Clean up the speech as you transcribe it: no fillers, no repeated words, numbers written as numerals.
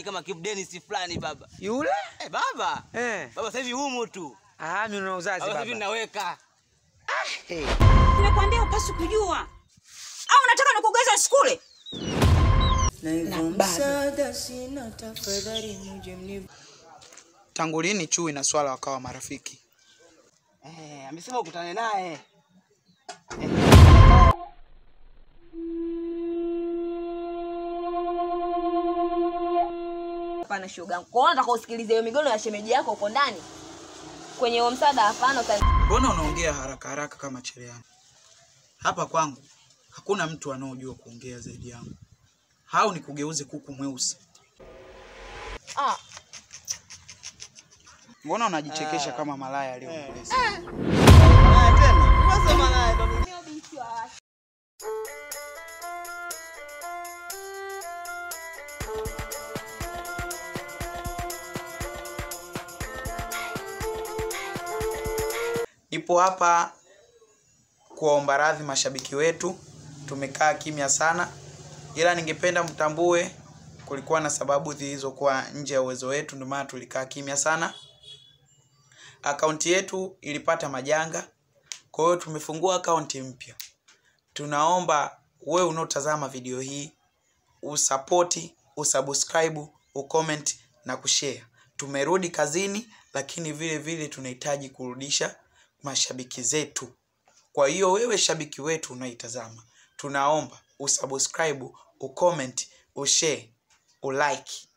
kama Kibu Dennis fulani baba. Yule? Baba. Baba sasa hivi humu tu. Mimi na uzazi baba. Sasa hivi naweka. Nimekwambia upasi kujua. Au unataka nikugeza skule? Na msaada sina, tafadhali mje mnivu. Tangu lini Chui na Swala wakawa marafiki? Amesema ukutane naye. Hapana shoga. Kwa nataka usikilize hiyo migono ya shemeji yako uko ndani. Kwenye huo msaada hapana. Mbona unaongea haraka haraka kama cheleani? Hapa kwangu hakuna mtu anaojua kuongea zaidi yangu. Hao ni kugeuze kuku mweusi. Mbona unajichekesha kama malaya aliyokueleza? Tena. Sasa malaya ndo binti wa watu. Nipo hapa kuomba radhi mashabiki wetu. Tumekaa kimya sana. Ila ningependa mtambue kulikuwa na sababu zilizokuwa nje ya uwezo wetu, ndio maana tulikaa kimya sana. Akaunti yetu ilipata majanga. Kwa hiyo tumefungua akaunti mpya. Tunaomba wewe unaotazama video hii usupport, usubscribe, ucomment na kushare. Tumerudi kazini, lakini vile vile tunahitaji kurudisha mashabiki zetu. Kwa hiyo wewe shabiki wetu unaitazama, tunaomba usubscribe, ucomment, ushare, ulike.